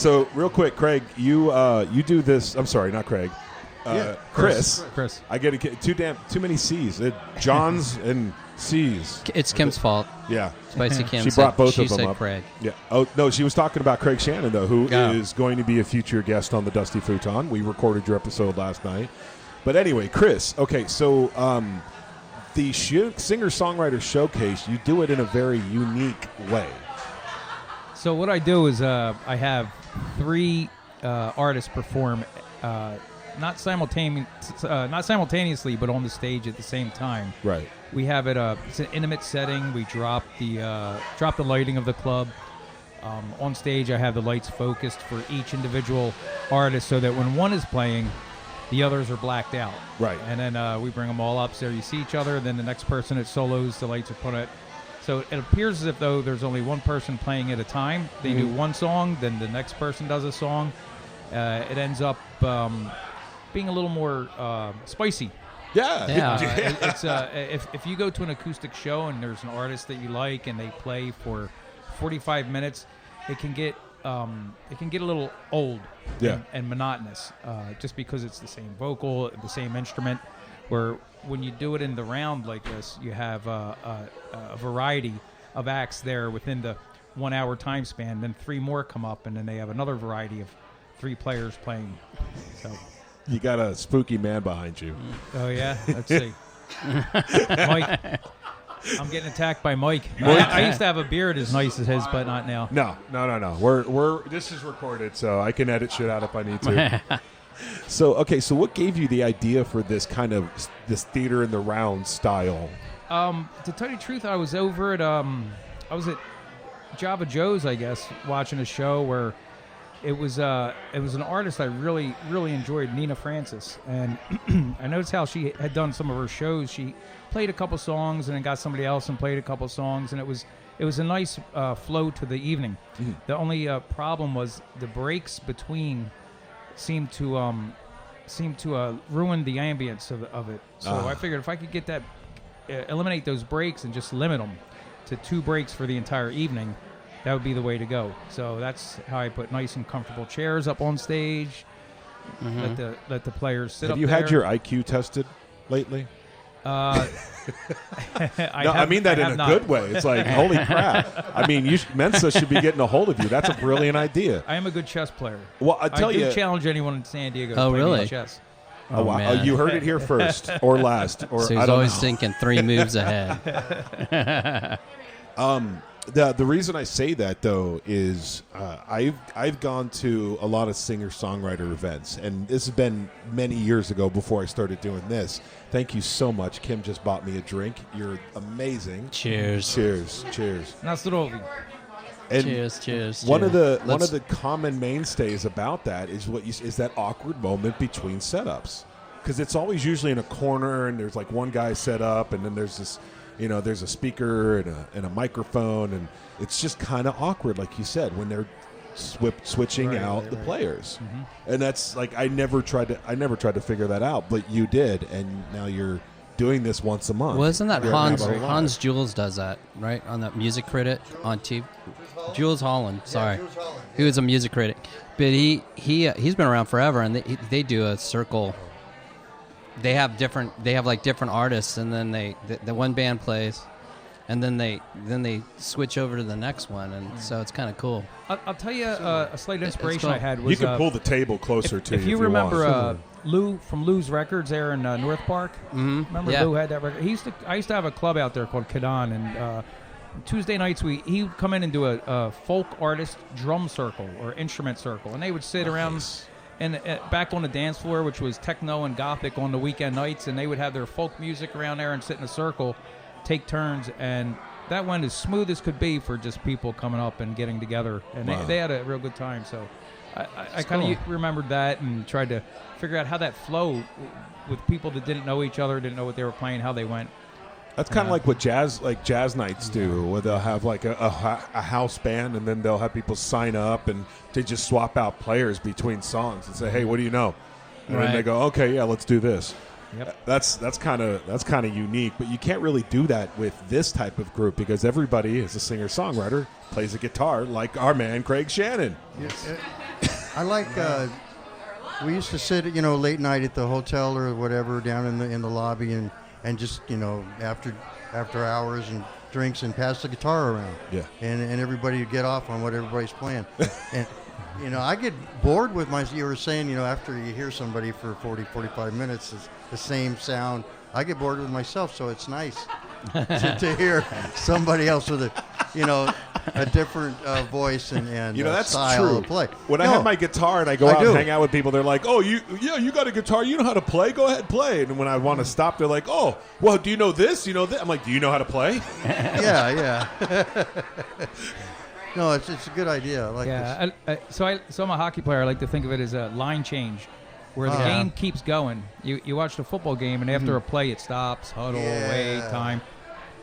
So real quick, Craig, you do this. I'm sorry, not Craig. Chris. I get too many C's. John's and C's. It's Kim's fault. Yeah. Spicy Kim. She brought both of them said up. Craig. Yeah. Oh no, she was talking about Craig Shannon though, who is going to be a future guest on the Dusty Futon. We recorded your episode last night. But anyway, Chris. Okay, so the Singer Songwriter Showcase, you do it in a very unique way. So what I do is I have 3 artists perform. Not simultaneously, but on the stage at the same time. Right. We have it. It's an intimate setting. We drop the lighting of the club. On stage, I have the lights focused for each individual artist, so that when one is playing, the others are blacked out. Right. And then we bring them all up, so you see each other. Then the next person at solos, the lights are put at. So it appears as if though there's only one person playing at a time. They do one song, then the next person does a song. It ends up being a little more spicy. Yeah. It's if you go to an acoustic show and there's an artist that you like and they play for 45 minutes, it can get a little old and monotonous, just because it's the same vocal, the same instrument. Where when you do it in the round like this, you have a variety of acts there within the 1 hour time span. Then 3 more come up, and then they have another variety of 3 players playing. So. You got a spooky man behind you. Oh, yeah? Let's see. Mike. I'm getting attacked by Mike. I used to have a beard as nice as his, but not now. No. We're this is recorded, so I can edit shit out if I need to. So what gave you the idea for this kind of this theater in the round style? To tell you the truth, I was over at Java Joe's, I guess, watching a show where it was an artist I really, really enjoyed, Nina Francis, and I noticed how she had done some of her shows. She played a couple songs and then got somebody else and played a couple songs, and it was a nice flow to the evening. Mm-hmm. The only problem was the breaks between seemed to ruin the ambience of it. So I figured if I could get that, eliminate those breaks and just limit them to 2 breaks for the entire evening, that would be the way to go. So that's how I put nice and comfortable chairs up on stage. Mm-hmm. Let the players sit up there. Have you had your IQ tested lately? I mean that in a good way. It's like, holy crap. I mean, Mensa should be getting a hold of you. That's a brilliant idea. I am a good chess player. Well, I do challenge anyone in San Diego to play really? Chess. Oh, wow. Oh, you heard it here first or last. Or so he's always thinking 3 moves ahead. The reason I say that though is I've gone to a lot of singer-songwriter events, and this has been many years ago before I started doing this. Thank you so much. Kim just bought me a drink. You're amazing. Cheers. Na zdrowie. And cheers. One of the common mainstays about that is that awkward moment between setups, because it's always usually in a corner, and there's like one guy set up, and then there's this. There's a speaker and a microphone, and it's just kind of awkward, like you said, when they're switching out the players. Mm-hmm. And that's like I never tried to figure that out, but you did, and now you're doing this once a month. Well, isn't that Hans Jules does that, right? On that music critic on TV. Jules Holland, sorry. Jules Holland. He was a music critic. But he's been around forever, and they do a circle. They have different artists, and then the one band plays, and then they switch over to the next one, and so it's kind of cool. I'll tell you a slight inspiration I had was you can pull the table closer to you if you remember Lou from Lou's Records there in North Park. Mm-hmm. Remember Lou had that record. I used to have a club out there called Kadan, and Tuesday nights he would come in and do a folk artist drum circle or instrument circle, and they would sit around. And back on the dance floor, which was techno and gothic on the weekend nights, and they would have their folk music around there and sit in a circle, take turns, and that went as smooth as could be for just people coming up and getting together, and they had a real good time. So I kind of remembered that and tried to figure out how that flowed with people that didn't know each other, didn't know what they were playing, how they went. That's kind of like what jazz nights do, where they'll have like a house band, and then they'll have people sign up and they just swap out players between songs and say, "Hey, what do you know?" And then they go, "Okay, yeah, let's do this." Yep. That's kind of unique, but you can't really do that with this type of group because everybody is a singer-songwriter, plays a guitar like our man Craig Shannon. Yes. I like. We used to sit, late night at the hotel or whatever down in the lobby and just after hours and drinks and pass the guitar around. Yeah. And everybody would get off on what everybody's playing. And I get bored with you were saying, after you hear somebody for 40, 45 minutes, it's the same sound. I get bored with myself, so it's nice to hear somebody else with a different voice and that's style true. of play. When I have my guitar and I go out and hang out with people, they're like, "Oh, you got a guitar? You know how to play? Go ahead, play." And when I want to stop, they're like, "Oh, well, do you know this? You know that?" I'm like, "Do you know how to play?" Yeah. No, it's a good idea. I like this. So I'm a hockey player. I like to think of it as a line change, where the game keeps going. You watch the football game, and after a play, it stops, huddle, wait, time.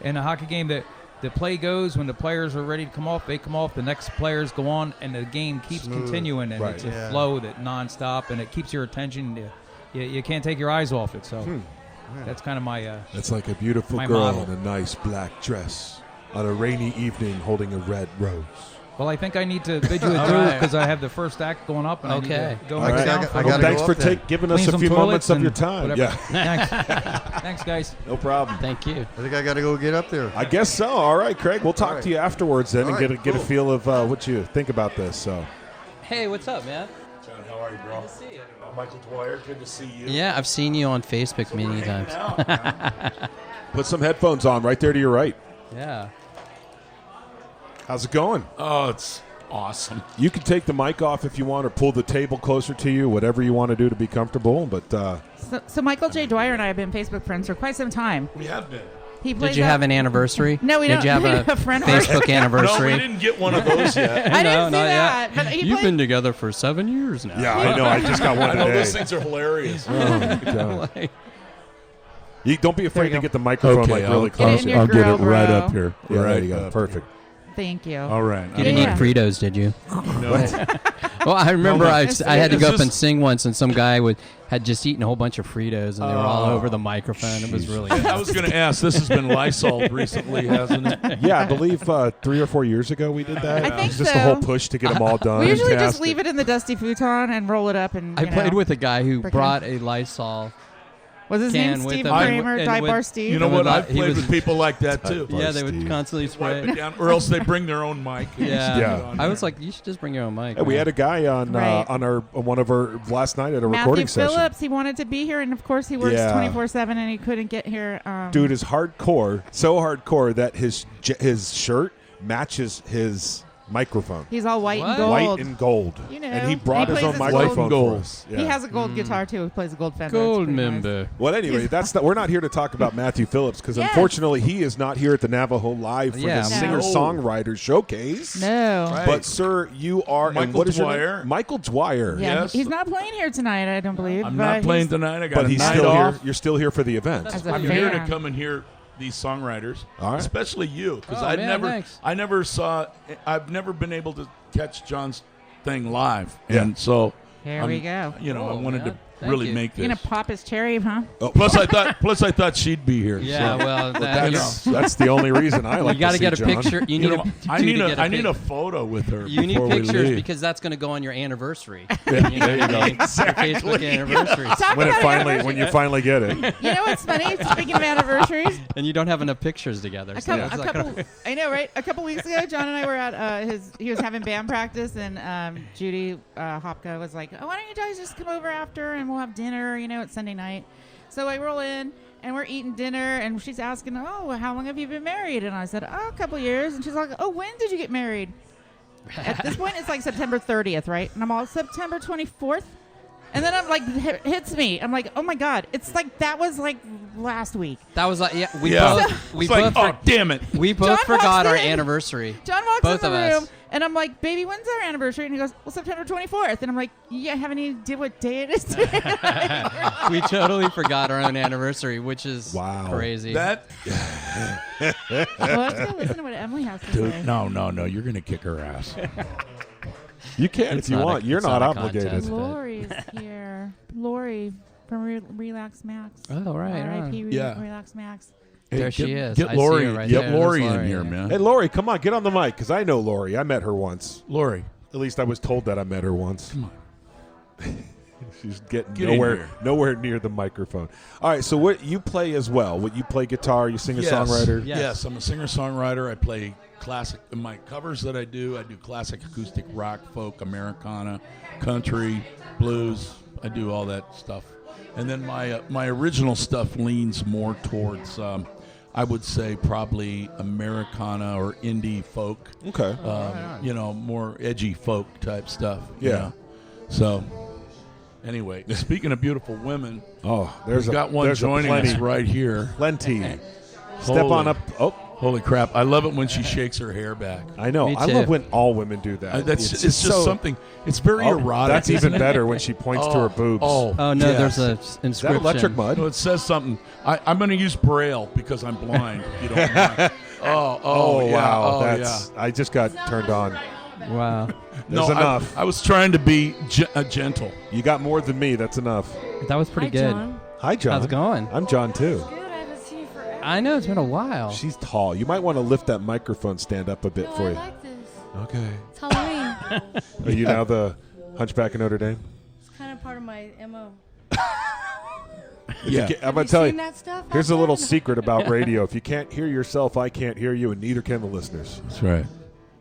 In a hockey game, the play goes when the players are ready to come off. They come off. The next players go on, and the game keeps continuing, and it's a flow that nonstop, and it keeps your attention. You can't take your eyes off it. So that's kind of my. That's like a beautiful girl model. in a nice black dress on a rainy evening holding a red rose. Well, I think I need to bid you adieu because I have the first act going up. And I need to go All right. down. Well, thanks for giving us a few moments of your time. Whatever. Yeah. Thanks, guys. No problem. Thank you. I think I got to go get up there. I guess so. All right, Craig. We'll talk to you afterwards then and get a feel of what you think about this. So. Hey, what's up, man? John, how are you, bro? Good to see you. Michael Dwyer, good to see you. Yeah, I've seen you on Facebook many times. Put some headphones on right there to your right. Yeah. How's it going? Oh, it's awesome. You can take the mic off if you want or pull the table closer to you, whatever you want to do to be comfortable. But So Michael J. Dwyer and I have been Facebook friends for quite some time. We have been. He plays Did you have an anniversary? No, we don't. Did you have We a have a friend Facebook anniversary? No, we didn't get one of those yet. I didn't No, see not that. yet. But he You've plays- been together for 7 years now. yeah, I know. I just got one I know today. those things are hilarious. Oh, my God. Like, You don't be afraid you to go. get the microphone Okay, really Get close. it in your I'll get grill, it right bro. up here. Yeah, there right you go. up Perfect. Thank you. All right. you didn't Yeah. eat Fritos, did you? No. Well, I remember I had to Is go up this- and sing once, and some guy had just eaten a whole bunch of Fritos, and they were all over the microphone. It was really I was going to ask. This has been Lysol recently, hasn't it? Yeah, I believe 3 or 4 years ago we did that. I It think was just so. a whole push to get them all done. We usually just Fantastic. leave it in the Dusty Futon and roll it up and. I played with a guy who Frickin' brought a Lysol. Was his can name with Steve them. Kramer, And Die with- Bar Steve? You know what? I've He played was- with people like that, too. Yeah, they would Steve. constantly Swipe spray. it down, or else they bring their own mic. Yeah. I was like, you should just bring your own mic. Yeah, we man. had a guy on Right. on one of our last night at a Matthew recording session. Phillips, he wanted to be here, and of course he works Yeah. 24/7, and he couldn't get here. Dude is hardcore, so hardcore that his shirt matches his microphone. He's all white What? and gold. White and gold. You know, and he brought he his plays own his microphone gold. White and for us. Yeah. He has a gold guitar too. He plays a gold Fender. It's Gold pretty nice. member. Well, anyway, we're not here to talk about Matthew Phillips because Yes. unfortunately he is not here at the Navajo Live for Yeah. the No. Singer Songwriter Showcase. No. Right. But sir, you are and Michael what is your Dwyer. name? Michael Dwyer. Yeah, Yes. he's not playing here tonight. I don't believe. I'm but not playing he's- tonight. I got But a he's night still off. here. You're still here for the event. As a I'm fan. here to come and hear these songwriters, All right. especially you, because Oh, man, thanks. I've never been able to catch John's thing live, Yeah. and so Here we go. You know, I Cool, wanted man. to Thank really you. make You're this. gonna pop his cherry, huh? Plus, I thought she'd be here. Yeah, so. well, That's the only reason I like you got to to get a see John. picture. You You need know, a, I two need to a get I need pic- a photo with her. You need before we pictures leave. because that's going to go on your anniversary. There you go. Your Facebook anniversary. Talk When about anniversary. when you finally get it. You know what's funny? Speaking of anniversaries, And you don't have enough pictures together. a so couple, it's a not couple gonna- I know, right? A couple weeks ago, John and I were at he was having band practice, and Judy Hopka was like, "Oh, why don't you guys just come over after, and we'll have dinner? You know, it's Sunday night." So I roll in, and we're eating dinner, and she's asking, "Oh, how long have you been married?" And I said, "Oh, a couple years." And she's like, "Oh, when did you get married?" At this point, it's like September 30th, right? And I'm all September 24th. And then I'm like, hits me. I'm like, oh my God! It's like that was like last week. That was like, yeah, we Yeah. both, we It's like, both, oh damn it! we both John forgot walks our in. anniversary. John walks Both in the of room, us. and I'm like, "Baby, when's our anniversary?" And he goes, "Well, September 24th." And I'm like, "Yeah, I haven't any idea what day it is today." We totally forgot our own anniversary, which is Wow. crazy. That Well, let's go listen to what Emily has to say. dude, no, you're gonna kick her ass. You can It's if you not want. a- You're it's not not a obligated. contest. Lori's here. Lori from Relax Max. Oh, right, R.I.P. right. Yeah. Relax Max. There Get- she is. Get I see Lori. her right Get there. Lori There's in Lori, here, yeah. man. Hey, Lori, come on, get on the mic because I know Lori. I met her once. Lori, At least I was told that I met her once. Come on. She's getting Get in here. nowhere near the microphone. All right, so what you play as well? What you play guitar? You sing a songwriter? Yes, I'm a singer-songwriter. I play classic. In my covers that I do classic acoustic rock, folk, Americana, country, blues. I do all that stuff. And then my original stuff leans more towards, I would say, probably Americana or indie folk. Okay. More edgy folk type stuff. Yeah. You know? So, anyway, speaking of beautiful women, there's got one joining us right here. Plenty. Step on up. Oh. Holy crap. I love it when she shakes her hair back. I know. I love when all women do that. It's just something. It's very erotic. That's even better when she points to her boobs. Oh, no, there's an inscription. Is that electric mud? No, it says something. I'm going to use Braille because I'm blind, if you don't mind. Wow. Yeah. I just got turned on. Wow. There's enough. I was trying to be gentle. You got more than me. That's enough. That was pretty good. John. Hi, John. How's it going? I'm John, too. Good. I haven't seen you forever. I know, it's been a while. She's tall. You might want to lift that microphone stand up a bit for I you. like this. Okay. It's Halloween. Are you now the Hunchback of Notre Dame? It's kind of part of my MO. Yeah. I'm going to tell you. That stuff Here's a out little there? secret about radio. If you can't hear yourself, I can't hear you, and neither can the listeners. That's right.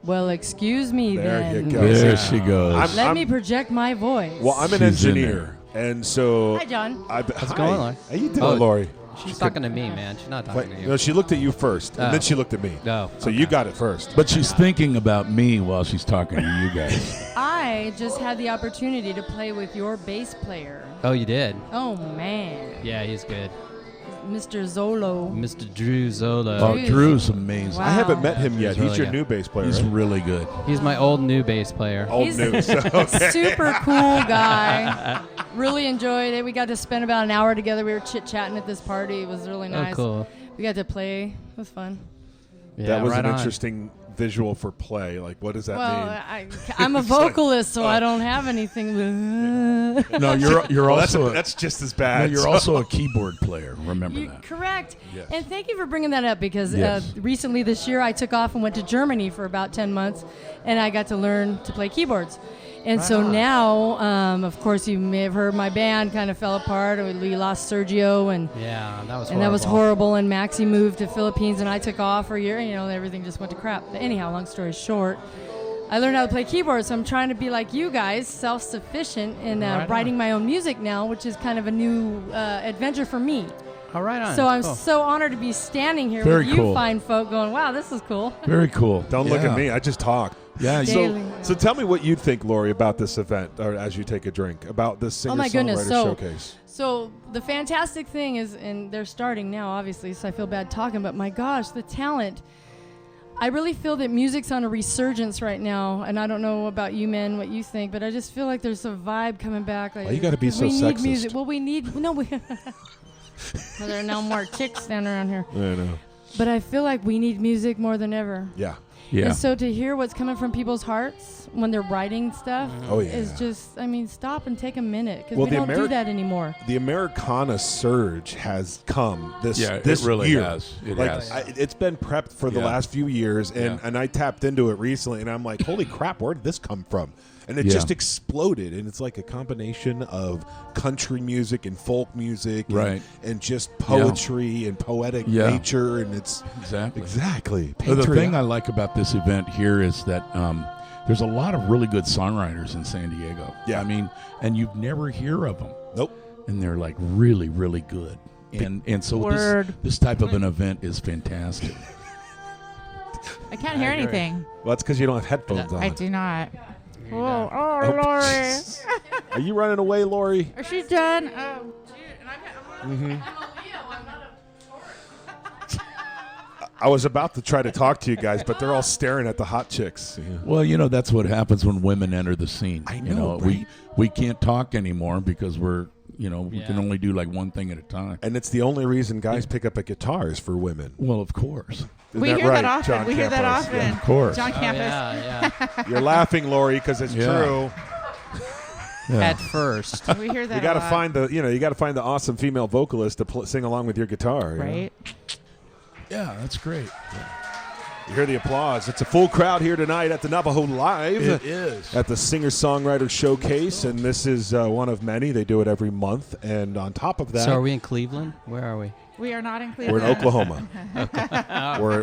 Well, excuse me There then. you go. There she goes. Let me project my voice. Well, I'm an She's in engineer, and so. Hi, John. How's it going, Lori? How you doing, Oh, Lori? She's talking to me, man. She's not talking to you. No, she looked at you first, and Oh. then she looked at me. Oh, So okay. you got it first. But she's thinking about me while she's talking to you guys. I just had the opportunity to play with your bass player. Oh, you did? Oh, man. Yeah, he's good. Mr. Zolo. Mr. Drew Zola. Oh, Drew's amazing. Wow. I haven't met him yet. He's really He's your good. new bass player. He's right? really good. He's my old new bass player. Old He's news. a super cool guy. Really enjoyed it. We got to spend about an hour together. We were chit-chatting at this party. It was really nice. Oh, cool. We got to play. It was fun. Yeah, That was right an on. interesting visual for play. Like, what does that mean? I'm a vocalist, so I don't have anything. No, you're Well, also that's just as no, bad. you're also a keyboard player. Remember that. Correct. Yes. And thank you for bringing that up because Yes. recently this year I took off and went to Germany for about 10 months and I got to learn to play keyboards. And so now, of course, you may have heard my band kind of fell apart. We lost Sergio and Yeah, that was horrible. and that was horrible. And Maxie moved to Philippines, and I took off for a year. Everything just went to crap. But anyhow, long story short, I learned how to play keyboard. So I'm trying to be like you guys, self-sufficient, and Right on. writing my own music now, which is kind of a new adventure for me. All right on. So I'm Cool. so honored to be standing here Very with you cool. fine folk, going, "Wow, this is cool." Very cool. Don't look Yeah. at me. I just talk. Yeah. Daily. So tell me what you think, Lori, about this event, or as you take a drink, about this Singer Oh my goodness! Songwriter So, Showcase. so the fantastic thing is, and they're starting now, obviously. So I feel bad talking, but my gosh, the talent! I really feel that music's on a resurgence right now, and I don't know about you men, what you think, but I just feel like there's a vibe coming back. Like, Why you gotta be 'cause so we need sexist? music. Well, we need no. Well, there are no more chicks standing around here, I know. but I feel like we need music more than ever. Yeah. Yeah. And so to hear what's coming from people's hearts when they're writing stuff Oh, yeah. is just, stop and take a minute because Well, we the don't do Ameri- that anymore. The Americana surge has come this Yeah, it this really year. has. It like, has. It's been prepped for the Yeah. last few years, and, Yeah. and I tapped into it recently, and I'm like, holy crap, where did this come from? And it Yeah. just exploded, and it's like a combination of country music and folk music, and, Right. and just poetry and poetic Yeah. nature, and it's Exactly. exactly. Well, the thing patriotic. I like about this event here is that there's a lot of really good songwriters in San Diego. Yeah. I mean, and you'd never hear of them. Nope. And they're like really, really good. And so Word. this type of an event is fantastic. I can't hear agree. anything. Well, that's because you don't have headphones on. I do not. You're Oh, done. oh, Lori. Are you running away, Lori? Are she done? Oh, dude. And I'm I was about to try to talk to you guys, but they're all staring at the hot chicks. Yeah. Well, that's what happens when women enter the scene. I know, right? We can't talk anymore because we Yeah. can only do like one thing at a time. And it's the only reason guys pick up a guitar is for women. Well, of course. Isn't we that hear right, that often. John We hear that Campos? often. Of course. John Oh, Campus. yeah. You're laughing, Lori, because it's Yeah. true. Yeah. At first. We hear that. You got to a lot, find the awesome female vocalist to sing along with your guitar. you know? right. Yeah, that's great. You hear the applause. It's a full crowd here tonight at the Navajo Live. It is. At the Singer Songwriter Showcase, and this is one of many. They do it every month, and on top of that... So are we in Cleveland? Where are we? We are not in Cleveland. We're in Oklahoma.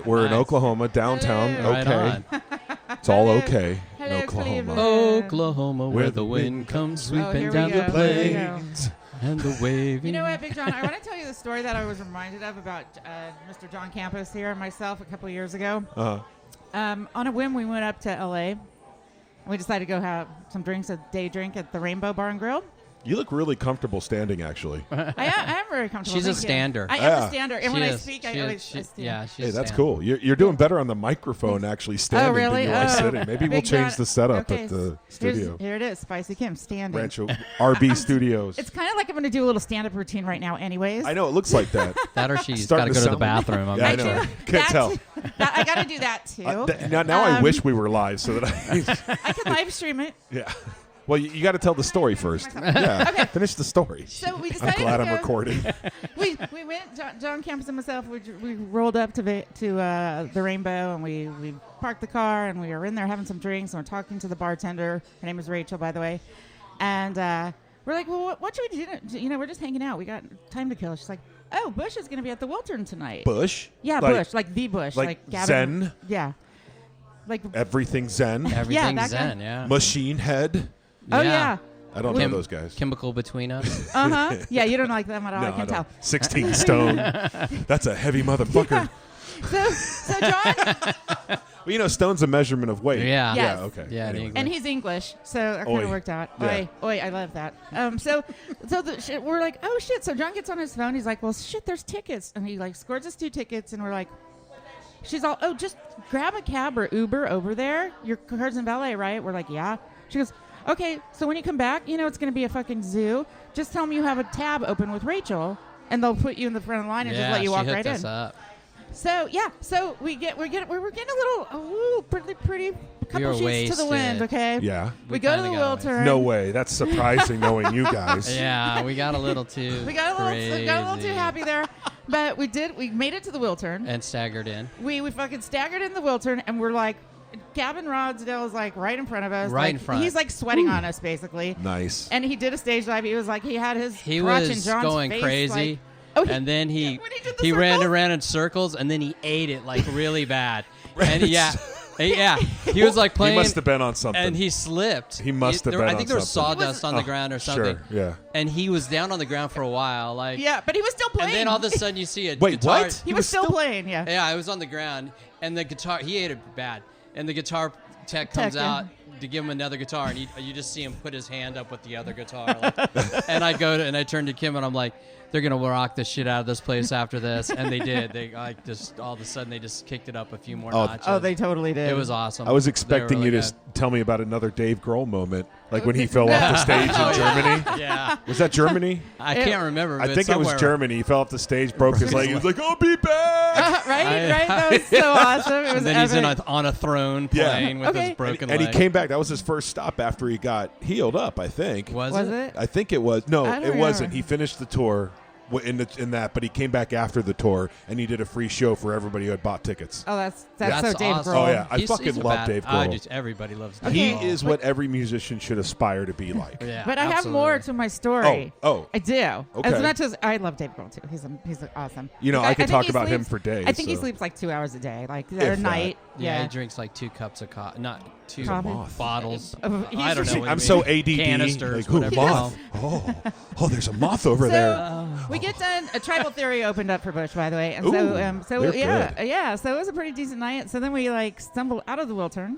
We're in Oklahoma, downtown. Hello. Okay. Right It's all okay Hello, in Oklahoma. Cleveland. Oklahoma, where the wind comes here sweeping we down go. the Here we go. plains and the waving. You know what, Big John? I want to tell you the story that I was reminded of about Mr. John Campos here and myself a couple of years ago. Uh-huh. On a whim, we went up to L.A. and we decided to go have some drinks, a day drink at the Rainbow Bar and Grill. You look really comfortable standing, actually. I am very comfortable. She's a Thank you. stander. I am Yeah. a stander, and She when I is. speak, She I is. always She- stand. yeah, she's Hey, that's standing. cool. You're doing better on the microphone actually standing really? than you are Oh. sitting. Maybe we'll Big change John- the setup okay, at the here's- studio. Here it is, Spicy Kim standing. Rancho RB Studios. It's kind of like I'm going to do a little stand-up routine right now anyways. I know, it looks like that. That or she's Starting got to to go to the sound- bathroom. I'm Yeah, I not know. sure. Can't tell. I got to do that, too. Now I wish we were live so that I can live stream it. yeah. Well, you got to tell the story first. Yeah. Okay. Finish the story. So we I'm decided glad to I'm go- recording. we went, John Campos and myself, we rolled up to the Rainbow, and we parked the car, and we were in there having some drinks, and we're talking to the bartender. Her name is Rachel, by the way. And we're like, well, what should we do? You know, we're just hanging out. We got time to kill. She's like, oh, Bush is going to be at the Wiltern tonight. Bush? Yeah, Like- Bush, like the Bush. like Gavin. Zen? Yeah. Like, Everything Zen. Everything's that guy. Zen, yeah. Machine Head. oh, yeah. I don't know those guys. Chemical between us. Uh-huh. Yeah, you don't like them at all, No, I can tell. 16 stone. That's a heavy motherfucker. So John, Well, you know, stone's a measurement of weight. Yeah. Yes. Yeah, okay. Yeah, Anyway. and he's English, so that kind Oi. of worked out. Yeah. Oi, I love that. We're like, oh shit. So John gets on his phone. He's like, well, shit, there's tickets, and he like scores us 2 tickets, and we're like, she's all, oh, just grab a cab or Uber over there. Your car's in valet, right? We're like, yeah. She goes, okay. So when you come back, you know it's gonna be a fucking zoo. Just tell them you have a tab open with Rachel, and they'll put you in the front of the line and just let you walk she right hooked us in. up. So yeah, so we're getting a little pretty couple were sheets to the wind, wasted. okay? Yeah. We go to the kinda got Wiltern. No way. That's surprising knowing you guys. Yeah, we got a little too We got a little too crazy. happy there, but we made it to the Wiltern. And staggered in. We fucking staggered in the Wiltern, and we're like, Gavin Rodsdale is like right in front of us. Right like, in front. He's like sweating on us basically. Nice. And he did a stage dive. He was like, he had his He crotch in was John's going face, crazy. like- oh, And then when he did the he ran circles? around in circles, and then he ate it like really bad. And he was like playing. He must have been on something. And he slipped. He must have been I on think there was something. sawdust on the ground or something. Sure, yeah. And he was down on the ground for a while, like. Yeah, but he was still playing. And then all of a sudden you see a Wait, guitar. what? he was still playing. Yeah. Yeah, I was on the ground, and the guitar. He ate it bad, and the guitar tech comes Tech, yeah. out to give him another guitar, and you just see him put his hand up with the other guitar. Like, and I turn to Kim, and I'm like, they're gonna rock the shit out of this place after this, and they did. They like just all of a sudden they just kicked it up a few more notches. Oh, they totally did. It was awesome. I was They were expecting really you to good. tell me about another Dave Grohl moment, like when he fell off the stage in Germany. Yeah, Was that Germany? I can't remember. I but think it was somewhere- Germany. He fell off the stage, broke his leg. He was like, "I'll be back." right? That was so awesome. It was And then he's epic. on a throne Yeah. playing with Okay. his broken And he leg. came back. That was his first stop after he got healed up, I think. Was it? I think it was. No, I don't it wasn't. remember. He finished the tour in that, but he came back after the tour and he did a free show for everybody who had bought tickets. Oh, that's so Dave awesome. Grohl. Oh, yeah. I He's fucking a love bad- Dave I Grohl. just everybody loves Dave He Grohl. is what every musician should aspire to be like. Yeah, But I have absolutely. more to my story. Oh. I do. Okay. As much as I love Dave Grohl too. He's awesome. You know, Like, I could think talk he about him sleeps- for days. I think he so. sleeps like 2 hours a day, like If a that. night. Yeah, Yeah. he drinks like 2 cups of coffee, not 2 Coffee. moth. bottles. He's I don't know. just- what I'm you so mean. ADD. Canisters, Like, ooh, whatever. moth. Oh, there's a moth over there. We get done. A Tribal Theory opened up for Bush, by the way, and Ooh, so they're yeah, good. yeah. So it was a pretty decent night. So then we like stumbled out of the Wiltern,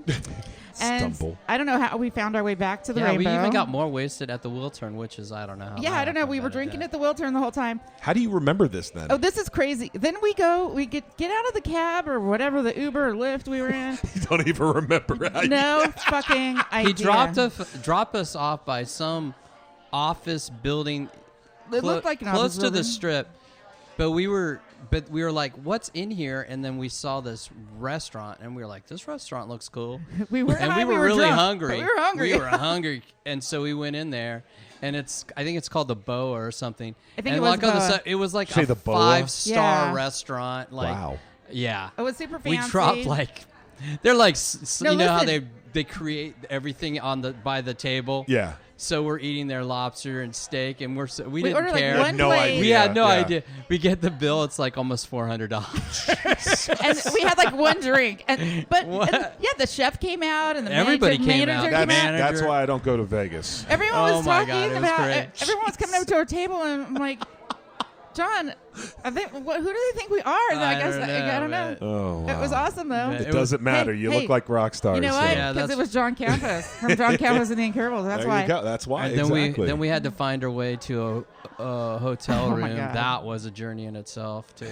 and Stumble. I don't know how we found our way back to the Yeah, Rainbow. we even got more wasted at the Wiltern, which is I don't know. How Yeah, that I don't know. happened, We were but it drinking did. at the Wiltern the whole time. How do you remember this then? Oh, this is crazy. Then we get out of the cab or whatever, the Uber or Lyft we were in. You don't even remember. No fucking idea. He dropped us off by some office building. It looked like an close office to building. the strip, but we were like, "What's in here?" And then we saw this restaurant, and we were like, "This restaurant looks cool." We were And high, we were really drunk, hungry. but we were hungry. We were hungry, and so we went in there, and I think it's called the Boa or something. I think and it was like on the Boa. side, it was like Say a the Boa? 5-star Yeah. restaurant. Like, Wow. It was super fancy. We dropped like, they're like, No, you know how listen. they create everything by the table. Yeah. So we're eating their lobster and steak, and we We didn't ordered, like, care. one No plate. idea. We had no Yeah. idea. We get the bill; it's like almost $400. And we had like one drink. But What? yeah, the chef came out and the Everybody came manager out. came out. Manager. That's why I don't go to Vegas. Everyone Oh was my talking God, it was about. great. Everyone was coming over to our table, and I'm like, John, I think who do they think we are? And I guess I don't know. Oh, wow. It was awesome though. It It was- doesn't matter. You hey, look like rock stars. You know so- what? Yeah, Because that's- it was John Campos from John Campos and the Incurables. That's There why. you go. That's why. And then exactly. we had to find our way to a hotel Oh my room. God. That was a journey in itself too.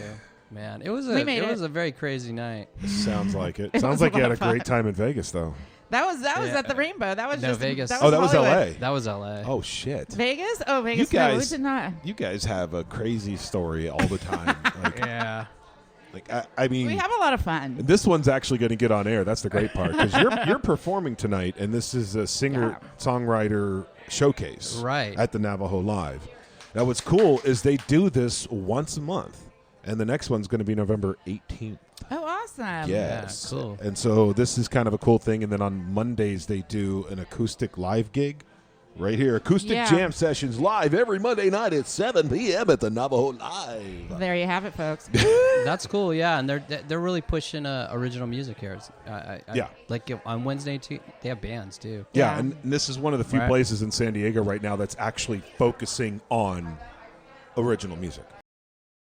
Man, it was We made it. was a very crazy night. Sounds like it. It Sounds was a like you lot had a of great time in Vegas, though. That was Yeah. at the Rainbow. That was No, just Vegas. That Oh, was that was Hollywood. L.A. That was LA. Oh shit. Vegas? Oh, Vegas. You No, we guys- did not. You guys have a crazy story all the time. Yeah. I mean, We have a lot of fun. this one's actually going to get on air. That's the great part because you're performing tonight, and this is a singer songwriter showcase, Right. at the Navajo Live. Now, what's cool is they do this once a month, and the next one's going to be November 18th. Oh, awesome. Yes, Yeah, cool. And so this is kind of a cool thing. And then on Mondays they do an acoustic live gig. Right here, acoustic Yeah. jam sessions live every Monday night at 7 p.m. at the Navajo Live. There you have it, folks. That's cool. Yeah, and they're really pushing original music here. Yeah. Like on Wednesday too, they have bands too. Yeah, Yeah. and this is one of the few Right. places in San Diego right now that's actually focusing on original music.